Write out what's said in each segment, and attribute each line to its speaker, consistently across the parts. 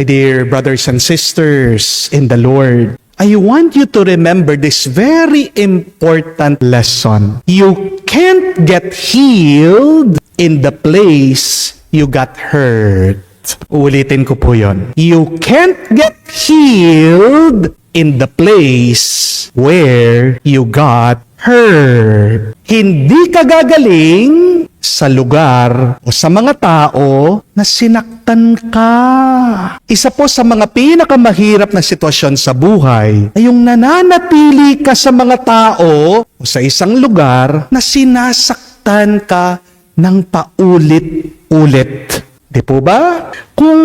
Speaker 1: My dear brothers and sisters in the Lord, I want you to remember this very important lesson. You can't get healed in the place you got hurt. Ulitin ko po yon. You can't get healed in the place where you got hurt. Hindi ka gagaling sa lugar o sa mga tao na sinaktan ka. Isa po sa mga pinakamahirap na sitwasyon sa buhay ay yung nananatili ka sa mga tao o sa isang lugar na sinasaktan ka ng paulit-ulit. Di po ba? Kung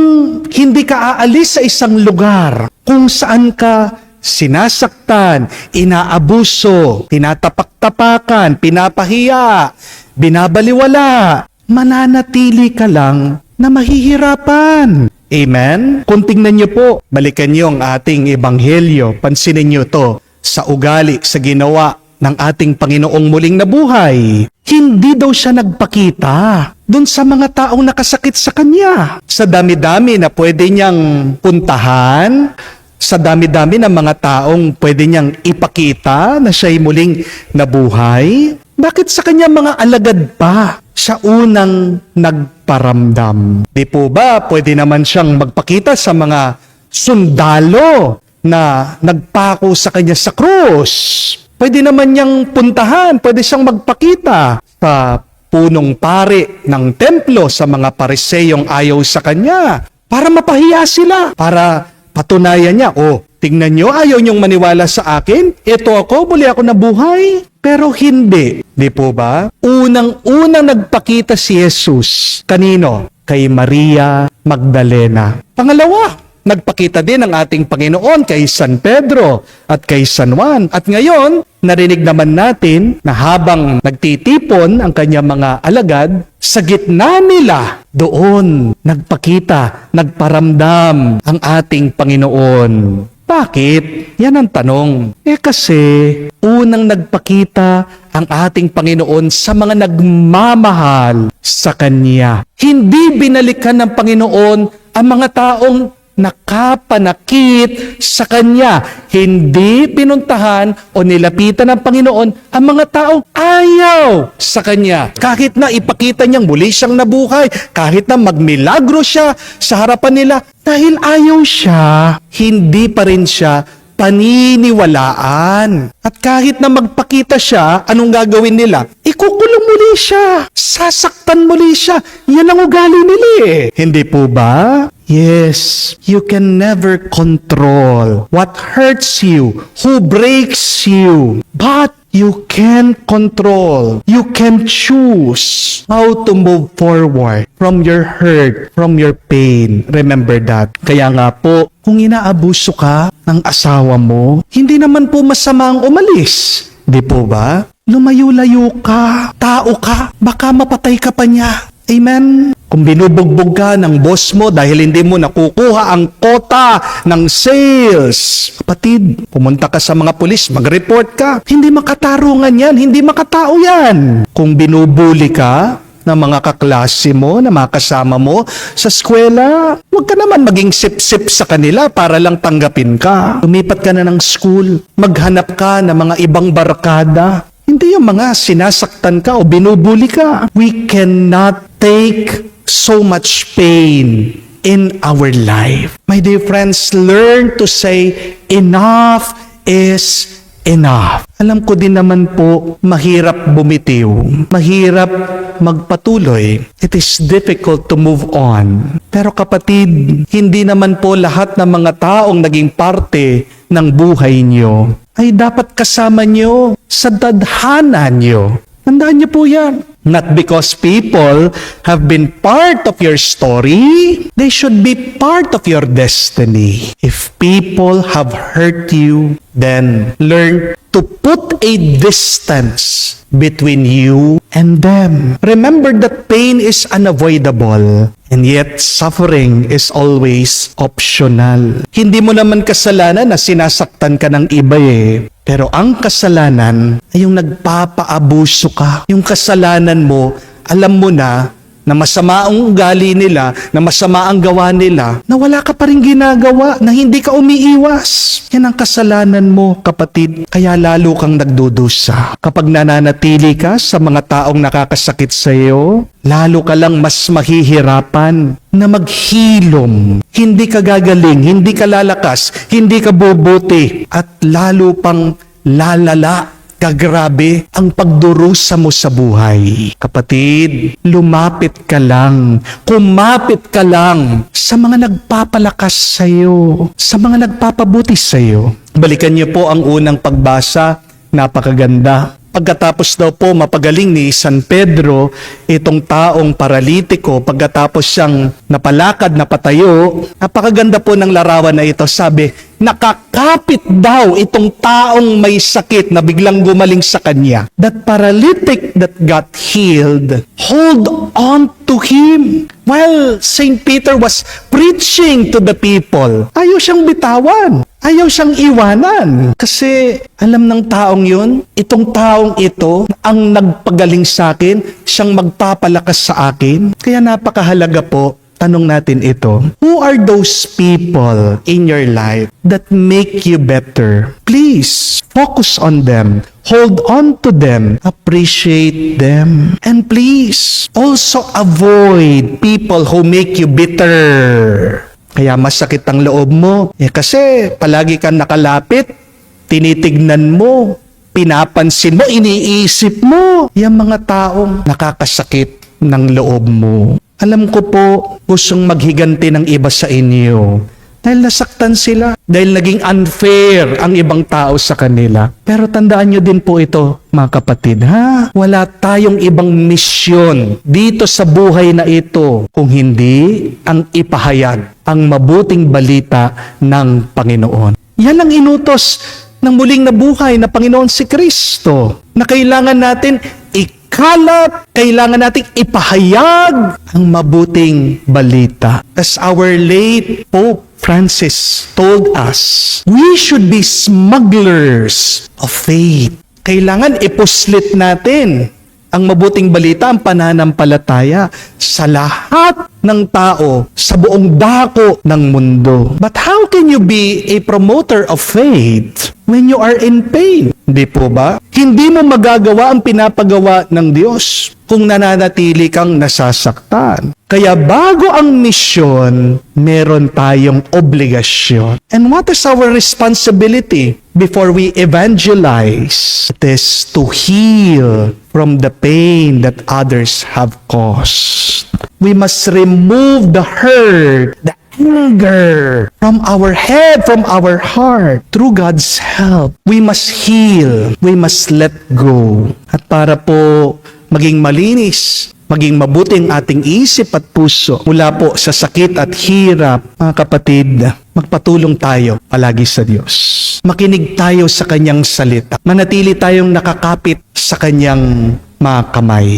Speaker 1: hindi ka aalis sa isang lugar kung saan ka sinasaktan, inaabuso, tinatapak-tapakan, pinapahiya, binabaliwala, mananatili ka lang na mahihirapan. Amen? Kung tingnan niyo po, balikan niyo ang ating ebanghelyo, pansinin niyo to sa ugali, sa ginawa ng ating Panginoong muling nabuhay. Hindi daw siya nagpakita doon sa mga taong nakasakit sa kanya. Sa dami-dami na pwede niyang puntahan, sa dami-dami ng mga taong pwede niyang ipakita na siya'y muling nabuhay, bakit sa kanya mga alagad pa siya unang nagparamdam? Di po ba pwede naman siyang magpakita sa mga sundalo na nagpako sa kanya sa krus? Pwede naman niyang puntahan, pwede siyang magpakita sa punong pari ng templo, sa mga pariseyong ayaw sa kanya, para mapahiya sila, para patunayan niya, tingnan niyo, ayaw niyong maniwala sa akin, ito ako, muli ako nabuhay. Pero hindi, di po ba? Unang-unang nagpakita si Jesus, kanino? Kay Maria Magdalena. Pangalawa, nagpakita din ang ating Panginoon kay San Pedro at kay San Juan. At ngayon, narinig naman natin na habang nagtitipon ang kanyang mga alagad, sa gitna nila, doon nagpakita, nagparamdam ang ating Panginoon. Bakit? Yan ang tanong. Kasi unang nagpakita ang ating Panginoon sa mga nagmamahal sa Kanya. Hindi binalikan ng Panginoon ang mga taong nakapanakit sa Kanya. Hindi pinuntahan o nilapitan ng Panginoon ang mga taong ayaw sa Kanya. Kahit na ipakita niyang muli siyang nabuhay, kahit na magmilagro siya sa harapan nila, dahil ayaw siya, hindi pa rin siya paniniwalaan. At kahit na magpakita siya, anong gagawin nila? Ikukulong muli siya. Sasaktan muli siya. Yan ang ugali nila eh. Hindi po ba? Yes, you can never control what hurts you, who breaks you. But you can control, you can choose how to move forward from your hurt, from your pain. Remember that. Kaya nga po, kung inaabuso ka ng asawa mo, hindi naman po masama ang umalis. Di po ba? Lumayo-layo ka, tao ka, baka mapatay ka pa niya. Amen? Kung binubugbog ka ng boss mo dahil hindi mo nakukuha ang kota ng sales, kapatid, pumunta ka sa mga pulis, mag-report ka. Hindi makatarungan yan, hindi makatao yan. Kung binubuli ka ng mga kaklase mo, na mga kasama mo sa eskwela, huwag ka naman maging sip-sip sa kanila para lang tanggapin ka. Lumipat ka na ng school, maghanap ka ng mga ibang barkada. Hindi yung mga sinasaktan ka o binubuli ka. We cannot take so much pain in our life. My dear friends, learn to say, enough is enough. Alam ko din naman po, mahirap bumitiw. Mahirap magpatuloy. It is difficult to move on. Pero kapatid, hindi naman po lahat ng mga taong naging parte ng buhay niyo ay dapat kasama nyo sa tadhana nyo. Tandaan niyo po yan. Not because people have been part of your story, they should be part of your destiny. If people have hurt you, then learn to put a distance between you and them. Remember that pain is unavoidable, and yet suffering is always optional. Hindi mo naman kasalanan na sinasaktan ka ng iba eh. Pero ang kasalanan ay yung nagpapaabuso ka. Yung kasalanan mo, alam mo na na masama ang ugali nila, na masama ang gawa nila, na wala ka pa rin ginagawa, na hindi ka umiiwas. Yan ang kasalanan mo, kapatid. Kaya lalo kang nagdudusa. Kapag nananatili ka sa mga taong nakakasakit sa iyo, lalo ka lang mas mahihirapan na maghilom. Hindi ka gagaling, hindi ka lalakas, hindi ka bubuti, at lalo pang lalala. Kagrabe ang pagdurusa mo sa buhay. Kapatid, lumapit ka lang, kumapit ka lang sa mga nagpapalakas sa iyo, sa mga nagpapabuti sa iyo. Balikan niyo po ang unang pagbasa, napakaganda. Pagkatapos daw po mapagaling ni San Pedro, itong taong paralitiko, pagkatapos siyang napalakad, napatayo, napakaganda po ng larawan na ito. Sabi, nakakapit daw itong taong may sakit na biglang gumaling sa kanya. That paralytic that got healed, hold on to him. While St. Peter was preaching to the people, ayaw siyang bitawan. Ayaw siyang iwanan. Kasi alam ng taong yun, itong taong ito ang nagpagaling sa akin, siyang magpapalakas sa akin. Kaya napakahalaga po, tanong natin ito. Who are those people in your life that make you better? Please, focus on them. Hold on to them. Appreciate them. And please, also avoid people who make you bitter. Kaya masakit ang loob mo. Kasi palagi kang nakalapit, tinitignan mo, pinapansin mo, iniisip mo. Yung mga taong nakakasakit ng loob mo. Alam ko po, gustong maghiganti ng iba sa inyo. Dahil nasaktan sila. Dahil naging unfair ang ibang tao sa kanila. Pero tandaan nyo din po ito, mga kapatid, ha? Wala tayong ibang misyon dito sa buhay na ito kung hindi ang ipahayag ang mabuting balita ng Panginoon. Yan ang inutos ng muling nabuhay na Panginoon si Kristo, na kailangan natin ikalat, kailangan nating ipahayag ang mabuting balita. As our late Pope Francis told us, we should be smugglers of faith. Kailangan ipuslit natin ang mabuting balita, ang pananampalataya sa lahat ng tao sa buong dako ng mundo. But how can you be a promoter of faith when you are in pain? Hindi po ba? Hindi mo magagawa ang pinapagawa ng Diyos kung nananatili kang nasasaktan. Kaya bago ang misyon, meron tayong obligasyon. And what is our responsibility before we evangelize? It is to heal from the pain that others have caused. We must remove the hurt, the anger from our head, from our heart. Through God's help, we must heal. We must let go. At para po maging malinis, maging mabuting ating isip at puso mula po sa sakit at hirap, mga kapatid, magpatulong tayo palagi sa Diyos. Makinig tayo sa Kanyang salita. Manatili tayong nakakapit sa Kanyang mga kamay.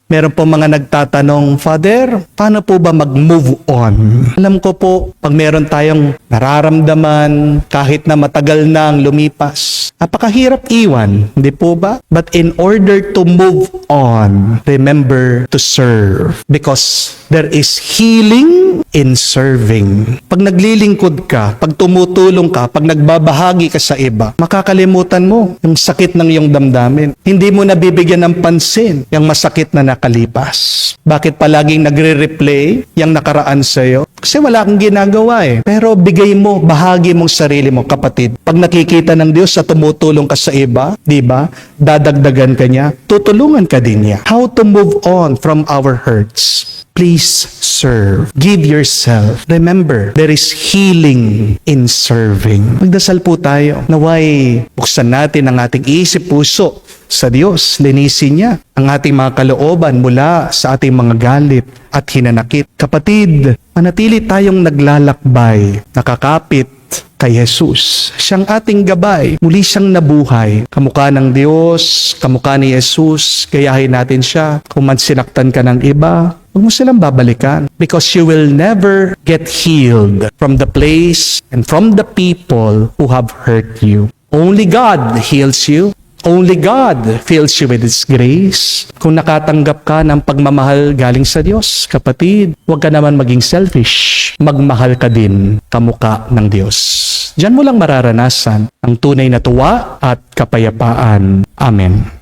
Speaker 1: Meron po mga nagtatanong, Father, paano po ba mag-move on? Alam ko po, pag meron tayong nararamdaman, kahit na matagal na ang lumipas, napakahirap iwan, hindi po ba? But in order to move on, remember to serve. Because there is healing in serving. Pag naglilingkod ka, pag tumutulong ka, pag nagbabahagi ka sa iba, makakalimutan mo yung sakit ng iyong damdamin. Hindi mo nabibigyan ng pansin yung masakit na nakalipas. Bakit palaging nagre-replay yung nakaraan sa'yo? Kasi wala kang ginagawa eh. Pero bigay mo, bahagi mong sarili mo, kapatid. Pag nakikita ng Diyos sa tumutulong ka sa iba, di ba? Dadagdagan ka niya, tutulungan ka din niya. How to move on from our hurts? Please serve. Give yourself. Remember, there is healing in serving. Magdasal po tayo. Naway, buksan natin ang ating isip, puso sa Diyos. Linisin niya ang ating mga kalooban mula sa ating mga galit at hinanakit. Kapatid, manatili tayong naglalakbay, nakakapit kay Jesus. Siyang ating gabay. Muli siyang nabuhay. Kamukha ng Diyos, kamukha ni Jesus. Gayahin natin siya. Kung man sinaktan ka ng iba, huwag mo silang babalikan. Because you will never get healed from the place and from the people who have hurt you. Only God heals you. Only God fills you with His grace. Kung nakatanggap ka ng pagmamahal galing sa Diyos, kapatid, huwag ka naman maging selfish. Magmahal ka din kamukha ng Diyos. Diyan mo lang mararanasan ang tunay na tuwa at kapayapaan. Amen.